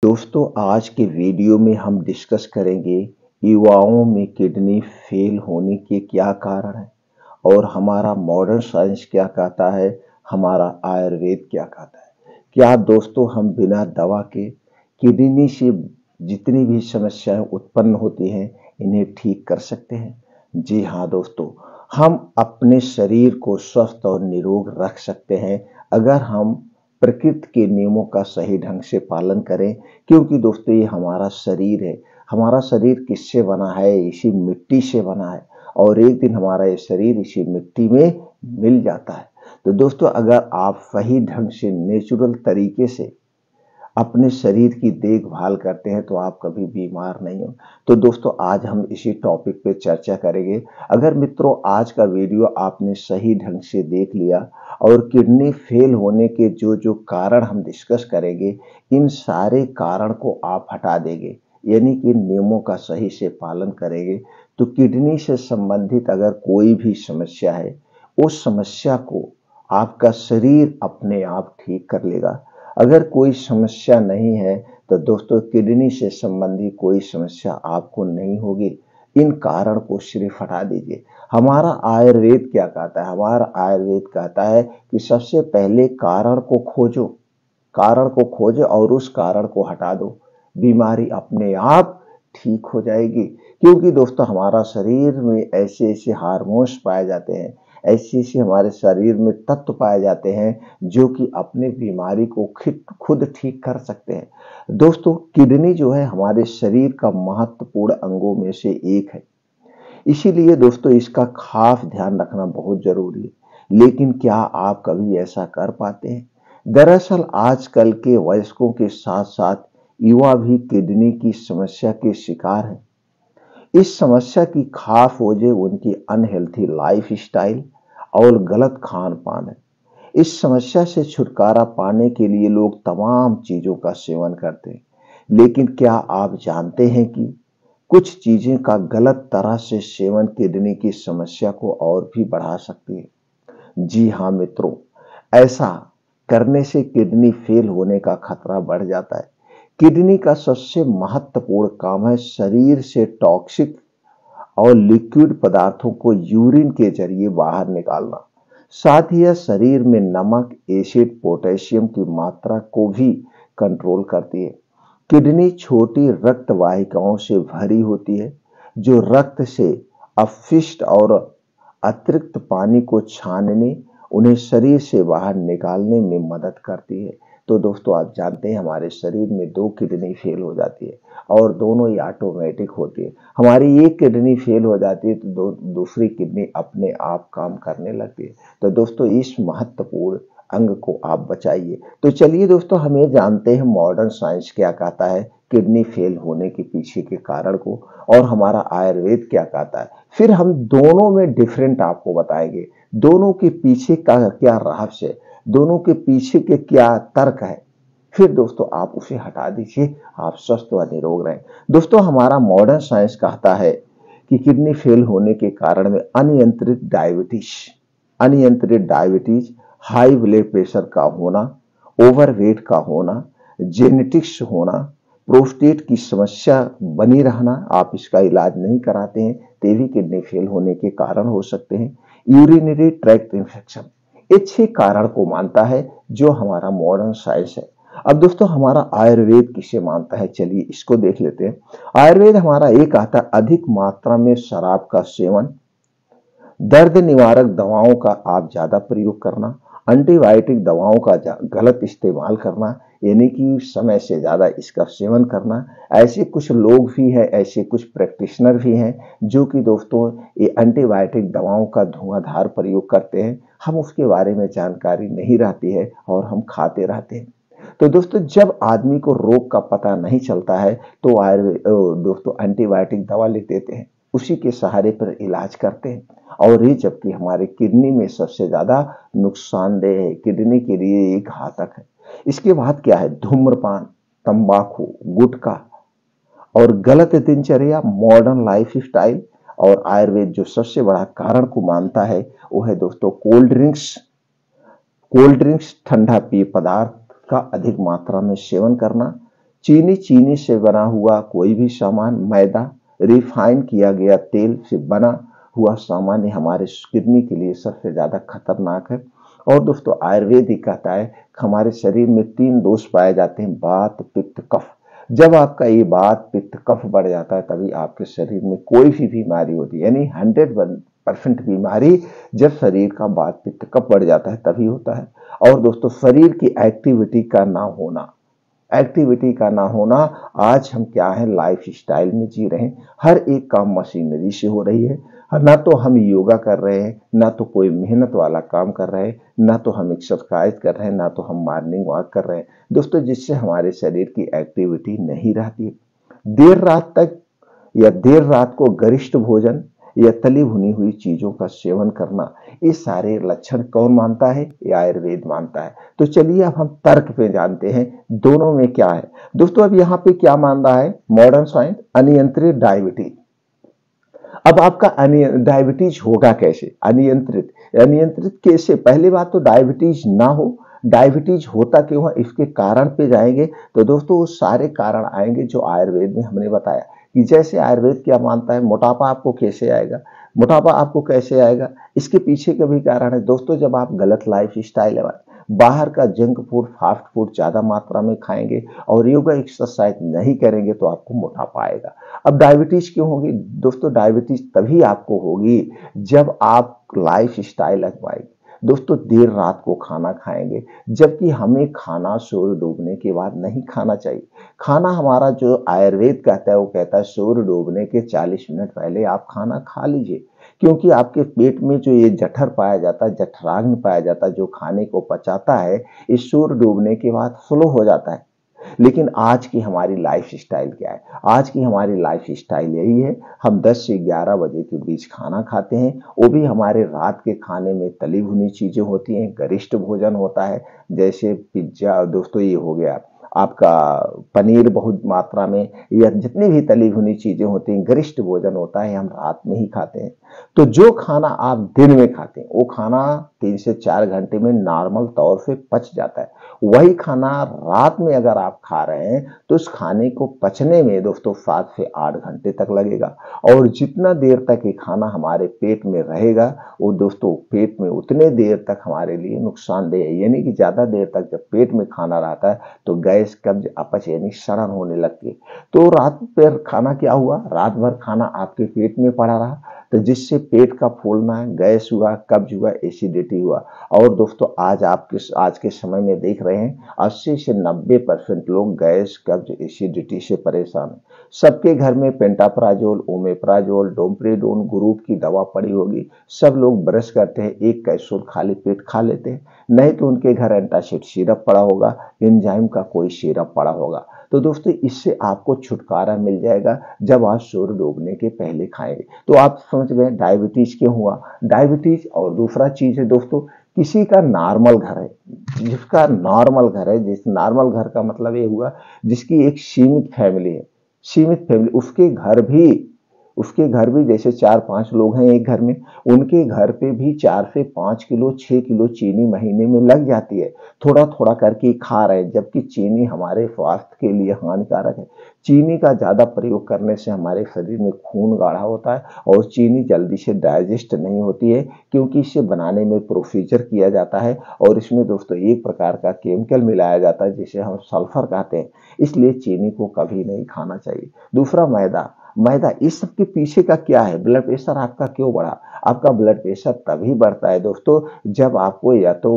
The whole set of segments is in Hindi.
दोस्तों आज के वीडियो में हम डिस्कस करेंगे युवाओं में किडनी फेल होने के क्या कारण हैं और हमारा मॉडर्न साइंस क्या कहता है, हमारा आयुर्वेद क्या कहता है। क्या दोस्तों हम बिना दवा के किडनी से जितनी भी समस्याएं उत्पन्न होती हैं इन्हें ठीक कर सकते हैं? जी हाँ दोस्तों, हम अपने शरीर को स्वस्थ और निरोग रख सकते हैं अगर हम प्रकृति के नियमों का सही ढंग से पालन करें। क्योंकि दोस्तों ये हमारा शरीर है। हमारा शरीर किससे बना है? इसी मिट्टी से बना है और एक दिन हमारा ये शरीर इसी मिट्टी में मिल जाता है। तो दोस्तों अगर आप सही ढंग से नेचुरल तरीके से अपने शरीर की देखभाल करते हैं तो आप कभी बीमार नहीं हो। तो दोस्तों आज हम इसी टॉपिक पे चर्चा करेंगे। अगर मित्रों आज का वीडियो आपने सही ढंग से देख लिया और किडनी फेल होने के जो कारण हम डिस्कस करेंगे, इन सारे कारण को आप हटा देंगे, यानी कि नियमों का सही से पालन करेंगे, तो किडनी से संबंधित अगर कोई भी समस्या है उस समस्या को आपका शरीर अपने आप ठीक कर लेगा। अगर कोई समस्या नहीं है तो दोस्तों किडनी से संबंधी कोई समस्या आपको नहीं होगी। इन कारण को सिर्फ हटा दीजिए। हमारा आयुर्वेद क्या कहता है? हमारा आयुर्वेद कहता है कि सबसे पहले कारण को खोजो और उस कारण को हटा दो, बीमारी अपने आप ठीक हो जाएगी। क्योंकि दोस्तों हमारा शरीर में ऐसे ऐसे हार्मोन्स पाए जाते हैं, ऐसे ऐसे हमारे शरीर में तत्व पाए जाते हैं जो कि अपने बीमारी को खुद ठीक कर सकते हैं। दोस्तों किडनी जो है हमारे शरीर का महत्वपूर्ण अंगों में से एक है, इसीलिए दोस्तों इसका खास ध्यान रखना बहुत जरूरी है। लेकिन क्या आप कभी ऐसा कर पाते हैं? दरअसल आजकल के वयस्कों के साथ साथ युवा भी किडनी की समस्या के शिकार हैं। इस समस्या की खास वजह उनकी अनहेल्थी लाइफस्टाइल और गलत खान पान है। इस समस्या से छुटकारा पाने के लिए लोग तमाम चीजों का सेवन करते हैं, लेकिन क्या आप जानते हैं कि कुछ चीजें का गलत तरह से सेवन किडनी की समस्या को और भी बढ़ा सकती है? जी हाँ मित्रों, ऐसा करने से किडनी फेल होने का खतरा बढ़ जाता है। किडनी का सबसे महत्वपूर्ण काम है शरीर से टॉक्सिक और लिक्विड पदार्थों को यूरिन के जरिए बाहर निकालना। साथ ही यह शरीर में नमक, एसिड, पोटेशियम की मात्रा को भी कंट्रोल करती है। किडनी छोटी रक्त वाहिकाओं से भरी होती है जो रक्त से अपशिष्ट और अतिरिक्त पानी को छानने, उन्हें शरीर से बाहर निकालने में मदद करती है। तो दोस्तों आप जानते हैं हमारे शरीर में दो किडनी फेल हो जाती है और दोनों ही ऑटोमेटिक होती है। हमारी एक किडनी फेल हो जाती है तो दूसरी किडनी अपने आप काम करने लगती है। तो दोस्तों इस महत्वपूर्ण अंग को आप बचाइए। तो चलिए दोस्तों हम ये जानते हैं मॉडर्न साइंस क्या कहता है किडनी फेल होने के पीछे के कारण को, और हमारा आयुर्वेद क्या कहता है। फिर हम दोनों में डिफरेंट आपको बताएंगे, दोनों के पीछे का क्या रहस्य है, दोनों के पीछे के क्या तर्क है। फिर दोस्तों आप उसे हटा दीजिए, आप स्वस्थ व निरोग रहें। दोस्तों हमारा मॉडर्न साइंस कहता है कि किडनी फेल होने के कारण में अनियंत्रित डायबिटीज, हाई ब्लड प्रेशर का होना, ओवरवेट का होना, जेनेटिक्स होना, प्रोस्टेट की समस्या बनी रहना, आप इसका इलाज नहीं कराते हैं तो भी किडनी फेल होने के कारण हो सकते हैं। यूरिनरी ट्रैक्ट इन्फेक्शन, ये 6 कारण को मानता है जो हमारा मॉडर्न साइंस है। अब दोस्तों हमारा आयुर्वेद किसे मानता है, चलिए इसको देख लेते हैं। आयुर्वेद हमारा ये कहता है अधिक मात्रा में शराब का सेवन, दर्द निवारक दवाओं का आप ज्यादा प्रयोग करना, एंटीबायोटिक दवाओं का गलत इस्तेमाल करना, यानी कि समय से ज्यादा इसका सेवन करना। ऐसे कुछ लोग भी हैं, ऐसे कुछ प्रैक्टिशनर भी हैं जो कि दोस्तों ये एंटीबायोटिक दवाओं का धुआंधार प्रयोग करते हैं। हम उसके बारे में जानकारी नहीं रहती है और हम खाते रहते हैं। तो दोस्तों जब आदमी को रोग का पता नहीं चलता है तो दोस्तों एंटीबायोटिक दवा ले देते हैं, उसी के सहारे पर इलाज करते हैं। और ये जबकि हमारे किडनी में सबसे ज्यादा नुकसानदेह है, किडनी के लिए एक घातक है। इसके बाद क्या है? धूम्रपान, तंबाकू, गुटखा और गलत दिनचर्या, मॉडर्न लाइफ स्टाइल। और आयुर्वेद जो सबसे बड़ा कारण को मानता है वो है दोस्तों कोल्ड ड्रिंक्स, ठंडा पेय पदार्थ का अधिक मात्रा में सेवन करना, चीनी से बना हुआ कोई भी सामान, मैदा, रिफाइन किया गया तेल से बना हुआ सामान ही हमारे किडनी के लिए सबसे ज्यादा खतरनाक है। और दोस्तों आयुर्वेद ही कहता है हमारे शरीर में 3 दोष पाए जाते हैं, वात, पित्त, कफ। जब आपका ये वात, पित्त, कफ बढ़ जाता है तभी आपके शरीर में कोई भी बीमारी होती है, यानी 100% बीमारी जब शरीर का वात, पित्त, कफ बढ़ जाता है तभी होता है। और दोस्तों शरीर की एक्टिविटी का ना होना, आज हम क्या है लाइफ स्टाइल में जी रहे हैं, हर एक काम मशीनरी से हो रही है। ना तो हम योगा कर रहे हैं, ना तो कोई मेहनत वाला काम कर रहे हैं, ना तो हम एक्सरसाइज कर रहे हैं, ना तो हम मॉर्निंग वॉक कर रहे हैं दोस्तों, जिससे हमारे शरीर की एक्टिविटी नहीं रहती। देर रात तक या देर रात को गरिष्ठ भोजन या तली भुनी हुई चीजों का सेवन करना, ये सारे लक्षण कौन मानता है? ये आयुर्वेद मानता है। तो चलिए अब हम तर्क पे जानते हैं दोनों में क्या है। दोस्तों अब यहाँ पे क्या मान रहा है मॉडर्न साइंस? अनियंत्रित डायबिटीज। अब आपका डायबिटीज होगा कैसे? अनियंत्रित कैसे? पहली बात तो डायबिटीज ना हो, डायबिटीज होता क्यों है इसके कारण पे जाएंगे तो दोस्तों वो सारे कारण आएंगे जो आयुर्वेद में हमने बताया। कि जैसे आयुर्वेद क्या मानता है, मोटापा आपको कैसे आएगा, इसके पीछे का भी कारण है दोस्तों। जब आप गलत लाइफ स्टाइल है, बाहर का जंक फूड, फास्ट फूड ज्यादा मात्रा में खाएंगे और योगा एक्सरसाइज नहीं करेंगे तो आपको मोटापा आएगा। अब डायबिटीज क्यों होगी दोस्तों? डायबिटीज तभी आपको होगी जब आप लाइफ स्टाइल अपनाएंगे दोस्तों, देर रात को खाना खाएंगे, जबकि हमें खाना सूर्य डूबने के बाद नहीं खाना चाहिए। खाना हमारा जो आयुर्वेद कहता है वो कहता है सूर्य डूबने के 40 मिनट पहले आप खाना खा लीजिए, क्योंकि आपके पेट में जो ये जठर पाया जाता है, जठराग्नि पाया जाता है, जो खाने को पचाता है, इस सूर्य डूबने के बाद स्लो हो जाता है। लेकिन आज की हमारी लाइफ स्टाइल क्या है? आज की हमारी लाइफ स्टाइल यही है, हम 10 से 11 बजे के बीच खाना खाते हैं, वो भी हमारे रात के खाने में तली भुनी चीजें होती हैं, गरिष्ठ भोजन होता है, जैसे पिज्जा दोस्तों, ये हो गया आपका पनीर बहुत मात्रा में, या जितनी भी तली भुनी चीजें होती हैं, गरिष्ठ भोजन होता है, हम रात में ही खाते हैं। तो जो खाना आप दिन में खाते हैं वो खाना 3 से 4 घंटे में नॉर्मल तौर से पच जाता है। वही खाना रात में अगर आप खा रहे हैं तो उस खाने को पचने में दोस्तों 7 से 8 घंटे तक लगेगा, और जितना देर तक ये खाना हमारे पेट में रहेगा वो दोस्तों पेट में उतने देर तक हमारे लिए नुकसानदेह है। यानी कि ज्यादा देर तक जब पेट में खाना रहता है तो गैस, कब्ज, अपच यानी सड़न होने लगती है। तो रात पर खाना क्या हुआ, रात भर खाना आपके पेट में पड़ा रहा, तो जिससे पेट का फूलना, गैस हुआ, कब्ज हुआ, एसिडिटी हुआ। और दोस्तों आज के समय में देख रहे हैं 80 से 90% लोग गैस, कब्ज, एसिडिटी से परेशान हैं। सबके घर में पेंटाप्राजोल, ओमेप्राजोल, डोमप्रिडोन ग्रुप की दवा पड़ी होगी। सब लोग ब्रश करते हैं, एक कैप्सूल खाली पेट खा लेते हैं, नहीं तो उनके घर एंटासिड सिरप पड़ा होगा, एंजाइम का कोई सिरप पड़ा होगा। तो दोस्तों इससे आपको छुटकारा मिल जाएगा जब आप सूर्य डूबने के पहले खाएंगे। तो आप समझ गए डायबिटीज क्यों हुआ। डायबिटीज और दूसरा चीज है दोस्तों, किसी का नॉर्मल घर है, जिसका नॉर्मल घर है, जिस नॉर्मल घर का मतलब ये हुआ जिसकी एक सीमित फैमिली है, सीमित फैमिली, उसके घर भी जैसे 4-5 लोग हैं एक घर में, उनके घर पे भी 4 से 5 किलो 6 किलो चीनी महीने में लग जाती है, थोड़ा थोड़ा करके खा रहे हैं, जबकि चीनी हमारे स्वास्थ्य के लिए हानिकारक है। चीनी का ज्यादा प्रयोग करने से हमारे शरीर में खून गाढ़ा होता है और चीनी जल्दी से डाइजेस्ट नहीं होती है, क्योंकि इसे बनाने में प्रोसीजर किया जाता है और इसमें दोस्तों एक प्रकार का केमिकल मिलाया जाता है जिसे हम सल्फर कहते हैं, इसलिए चीनी को कभी नहीं खाना चाहिए। दूसरा मैदा इस सब के पीछे का क्या है? ब्लड प्रेशर आपका क्यों बढ़ा? आपका ब्लड प्रेशर तभी बढ़ता है दोस्तों जब आपको या तो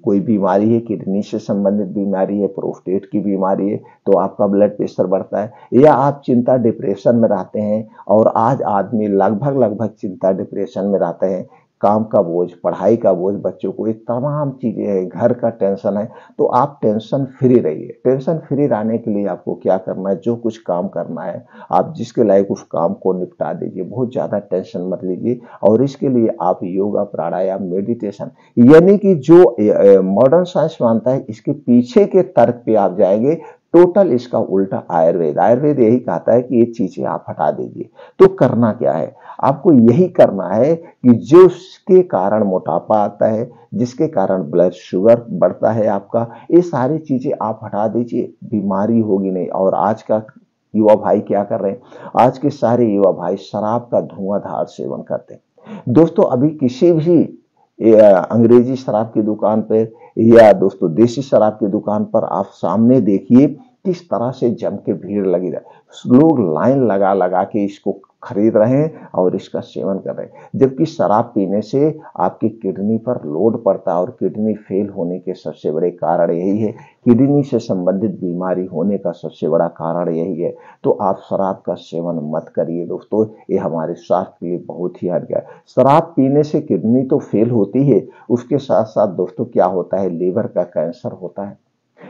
कोई बीमारी है, किडनी से संबंधित बीमारी है, प्रोस्टेट की बीमारी है, तो आपका ब्लड प्रेशर बढ़ता है, या आप चिंता, डिप्रेशन में रहते हैं। और आज आदमी लगभग चिंता, डिप्रेशन में रहते हैं, काम का बोझ, पढ़ाई का बोझ, बच्चों को, ये तमाम चीजें हैं, घर का टेंशन है, तो आप टेंशन फ्री रहिए। टेंशन फ्री रहने के लिए आपको क्या करना है, जो कुछ काम करना है आप जिसके लायक उस काम को निपटा दीजिए, बहुत ज्यादा टेंशन मत लीजिए। और इसके लिए आप योगा, प्राणायाम, मेडिटेशन, यानी कि जो मॉडर्न साइंस मानता है इसके पीछे के तर्क पे आप जाएंगे टोटल इसका उल्टा आयुर्वेद आयुर्वेद यही कहता है कि ये चीजें आप हटा दीजिए। तो करना क्या है, आपको यही करना है कि जो उसके कारण मोटापा आता है, जिसके कारण ब्लड शुगर बढ़ता है आपका, ये सारी चीजें आप हटा दीजिए, बीमारी होगी नहीं। और आज का युवा भाई क्या कर रहे हैं, आज के सारे युवा भाई शराब का धुआंधार सेवन करते हैं। दोस्तों अभी किसी भी अंग्रेजी शराब की दुकान पर या दोस्तों देसी शराब की दुकान पर आप सामने देखिए किस तरह से जम के भीड़ लगी रहे, लोग लाइन लगा लगा के इसको खरीद रहे हैं और इसका सेवन कर रहे हैं। जबकि शराब पीने से आपकी किडनी पर लोड पड़ता है और किडनी फेल होने के सबसे बड़े कारण यही है, किडनी से संबंधित बीमारी होने का सबसे बड़ा कारण यही है। तो आप शराब का सेवन मत करिए दोस्तों, ये हमारे स्वास्थ्य के लिए बहुत ही हानिकारक है। शराब पीने से किडनी तो फेल होती है, उसके साथ साथ दोस्तों क्या होता है, लीवर का कैंसर होता है,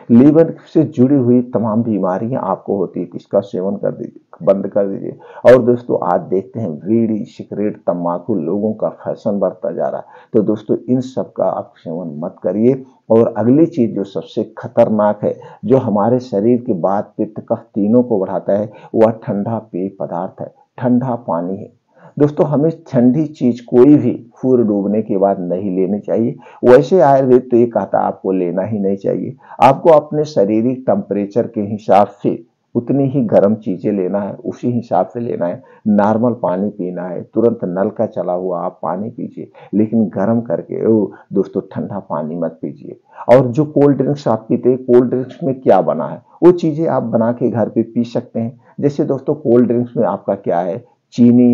लीवर से जुड़ी हुई तमाम बीमारियां आपको होती है। इसका सेवन कर दीजिए, बंद कर दीजिए। और दोस्तों आज देखते हैं बीड़ी सिगरेट तंबाकू लोगों का फैशन बढ़ता जा रहा है, तो दोस्तों इन सब का आप सेवन मत करिए। और अगली चीज जो सबसे खतरनाक है, जो हमारे शरीर के वात पित्त कफ तीनों को बढ़ाता है, वह ठंडा पेय पदार्थ है, ठंडा पानी है। दोस्तों हमें ठंडी चीज कोई भी सूर्य डूबने के बाद नहीं लेनी चाहिए। वैसे आयुर्वेद तो ये कहता है आपको लेना ही नहीं चाहिए, आपको अपने शारीरिक टेम्परेचर के हिसाब से उतनी ही गर्म चीजें लेना है, उसी हिसाब से लेना है। नॉर्मल पानी पीना है, तुरंत नल का चला हुआ आप पानी पीजिए, लेकिन गर्म करके दोस्तों ठंडा पानी मत पीजिए। और जो कोल्ड ड्रिंक्स आप पीते हैं, कोल्ड ड्रिंक्स में क्या बना है वो चीजें आप बना के घर पे पी सकते हैं। जैसे दोस्तों कोल्ड ड्रिंक्स में आपका क्या है, चीनी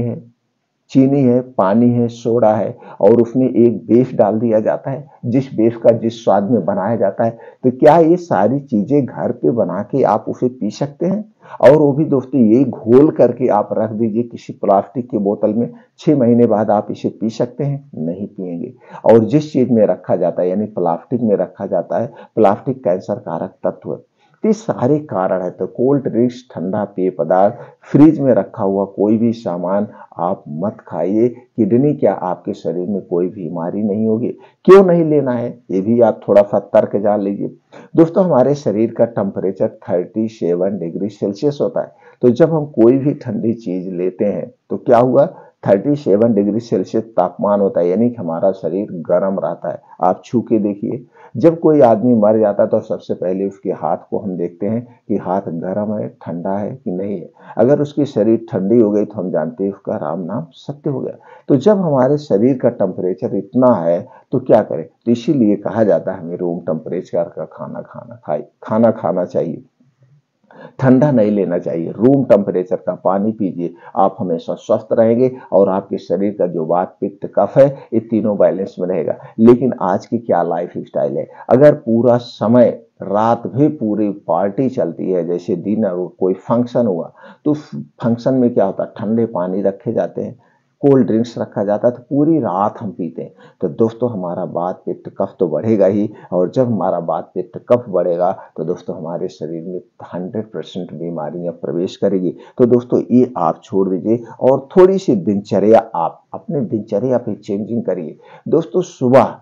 है, पानी है, सोडा है, और उसमें एक बेस डाल दिया जाता है, जिस बेस का जिस स्वाद में बनाया जाता है। तो क्या ये सारी चीजें घर पे बना के आप उसे पी सकते हैं? और वो भी दोस्तों यही घोल करके आप रख दीजिए किसी प्लास्टिक की बोतल में, 6 महीने बाद आप इसे पी सकते हैं? नहीं पिएंगे। और जिस चीज में रखा जाता है यानी प्लास्टिक में रखा जाता है, प्लास्टिक कैंसर कारक तत्व है। ये सारे कारण है। तो कोल्ड ड्रिंक्स ठंडा पेय पदार्थ फ्रिज में रखा हुआ कोई भी सामान आप मत खाइए। किडनी क्या आपके शरीर में कोई बीमारी नहीं होगी। क्यों नहीं लेना है ये भी आप थोड़ा सा तर्क जान लीजिए। दोस्तों हमारे शरीर का टेम्परेचर 37 डिग्री सेल्सियस होता है। तो जब हम कोई भी ठंडी चीज लेते हैं तो क्या हुआ, 37 डिग्री सेल्सियस तापमान होता है, यानी कि हमारा शरीर गर्म रहता है। आप छू के देखिए, जब कोई आदमी मर जाता है तो सबसे पहले उसके हाथ को हम देखते हैं कि हाथ गर्म है ठंडा है कि नहीं है। अगर उसकी शरीर ठंडी हो गई तो हम जानते हैं उसका राम नाम सत्य हो गया। तो जब हमारे शरीर का टेम्परेचर इतना है तो क्या करें, तो इसीलिए कहा जाता है हमें रूम टेम्परेचर का खाना खाना चाहिए, ठंडा नहीं लेना चाहिए। रूम टेम्परेचर का पानी पीजिए, आप हमेशा स्वस्थ रहेंगे और आपके शरीर का जो वात पित्त कफ है ये तीनों बैलेंस में रहेगा। लेकिन आज की क्या लाइफ स्टाइल है, अगर पूरा समय रात भी पूरी पार्टी चलती है, जैसे दिन कोई फंक्शन हुआ तो फंक्शन में क्या होता है, ठंडे पानी रखे जाते हैं, कोल्ड ड्रिंक्स रखा जाता है, तो पूरी रात हम पीते हैं। तो दोस्तों हमारा वात पित्त कफ तो बढ़ेगा ही, और जब हमारा वात पित्त कफ बढ़ेगा तो दोस्तों हमारे शरीर में 100% बीमारियां प्रवेश करेगी। तो दोस्तों ये आप छोड़ दीजिए और थोड़ी सी दिनचर्या आप अपने दिनचर्या पे चेंजिंग करिए। दोस्तों सुबह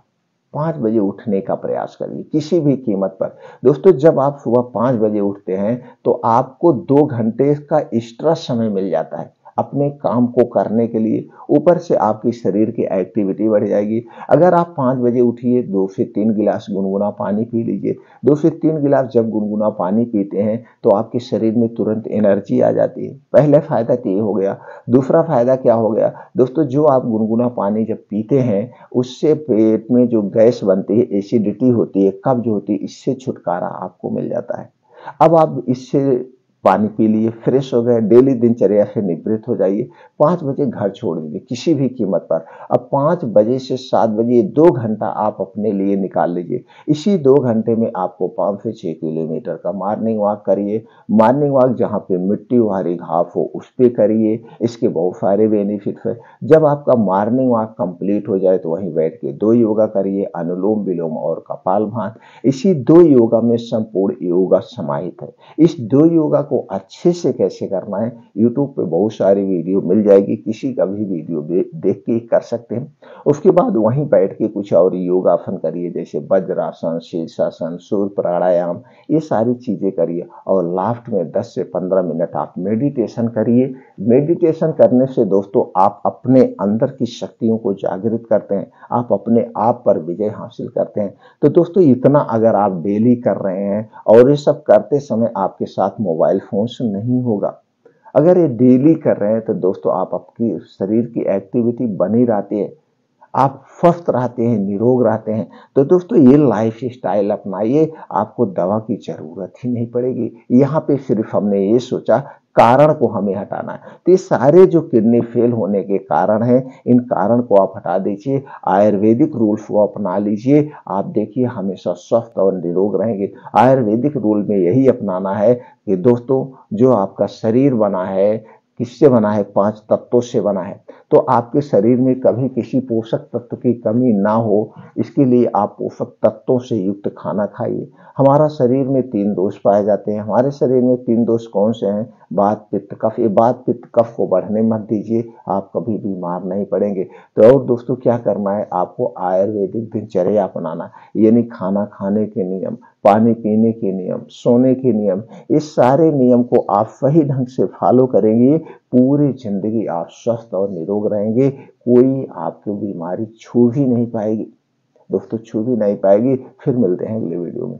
5 बजे उठने का प्रयास करिए किसी भी कीमत पर। दोस्तों जब आप सुबह 5 बजे उठते हैं तो आपको 2 घंटे का एक्स्ट्रा समय मिल जाता है अपने काम को करने के लिए। ऊपर से आपकी शरीर की एक्टिविटी बढ़ जाएगी। अगर आप 5 बजे उठिए, 2 से 3 गिलास गुनगुना पानी पी लीजिए। 2 से 3 गिलास जब गुनगुना पानी पीते हैं तो आपके शरीर में तुरंत एनर्जी आ जाती है। पहला फायदा तो ये हो गया। दूसरा फायदा क्या हो गया दोस्तों, जो आप गुनगुना पानी जब पीते हैं उससे पेट में जो गैस बनती है, एसिडिटी होती है, कब्ज होती है, इससे छुटकारा आपको मिल जाता है। अब आप इससे पानी पी लिए, फ्रेश हो गए, डेली दिनचर्या से निवृत्त हो जाइए। 5 बजे घर छोड़ दीजिए किसी भी कीमत पर। अब 5 बजे से 7 बजे 2 घंटा आप अपने लिए निकाल लीजिए। इसी 2 घंटे में आपको 5 से 6 किलोमीटर का मॉर्निंग वॉक करिए। मॉर्निंग वॉक जहाँ पे मिट्टी वाली घास हो उस पे करिए। इसके बहुत सारे बेनिफिट्स है। जब आपका मॉर्निंग वॉक कंप्लीट हो जाए तो वहीं बैठ के 2 योगा करिए, अनुलोम विलोम और कपालभाति। इसी 2 योगा में संपूर्ण योगा समाहित है। इस 2 योगा को को अच्छे से कैसे करना है, यूट्यूब पे बहुत सारी वीडियो मिल जाएगी, किसी का भी वीडियो देख के कर सकते हैं। उसके बाद वहीं बैठ के कुछ और योगासन करिए, जैसे वज्रासन, शीर्षासन, सूर्य प्राणायाम, ये सारी चीजें करिए। और लास्ट में 10 से 15 मिनट आप मेडिटेशन करिए। मेडिटेशन करने से दोस्तों आप अपने अंदर की शक्तियों को जागृत करते हैं, आप अपने आप पर विजय हासिल करते हैं। तो दोस्तों इतना अगर आप डेली कर रहे हैं और ये सब करते समय आपके साथ मोबाइल फोन से नहीं होगा, अगर ये डेली कर रहे हैं तो दोस्तों आप आपकी शरीर की एक्टिविटी बनी रहती है, आप स्वस्थ रहते हैं, निरोग रहते हैं। तो दोस्तों ये लाइफ स्टाइल अपनाइए, आपको दवा की जरूरत ही नहीं पड़ेगी। यहाँ पे सिर्फ हमने ये सोचा कारण को हमें हटाना है। तो ये सारे जो किडनी फेल होने के कारण हैं, इन कारण को आप हटा दीजिए, आयुर्वेदिक रूल्स को अपना लीजिए, आप देखिए हमेशा स्वस्थ और निरोग रहेंगे। आयुर्वेदिक रूल में यही अपनाना है कि दोस्तों जो आपका शरीर बना है, किससे बना है? 5 तत्वों से बना है। तो आपके शरीर में कभी किसी पोषक तत्व की कमी ना हो, इसके लिए आप पोषक तत्वों से युक्त खाना खाइए। हमारा शरीर में 3 दोष पाए जाते हैं। हमारे शरीर में 3 दोष कौन से हैं? वात, पित्त, कफ। ये वात, पित्त, कफ को बढ़ने मत दीजिए, आप कभी बीमार नहीं पड़ेंगे। तो और दोस्तों क्या करना है? आपको आयुर्वेदिक दिनचर्या अपनाना, यानी खाना खाने के नियम, पानी पीने के नियम, सोने के नियम, इस सारे नियम को आप सही ढंग से फॉलो करेंगे, पूरी जिंदगी आप स्वस्थ और निरोग रहेंगे। कोई आपको बीमारी छू भी नहीं पाएगी, दोस्तों छू भी नहीं पाएगी। फिर मिलते हैं अगले वीडियो में।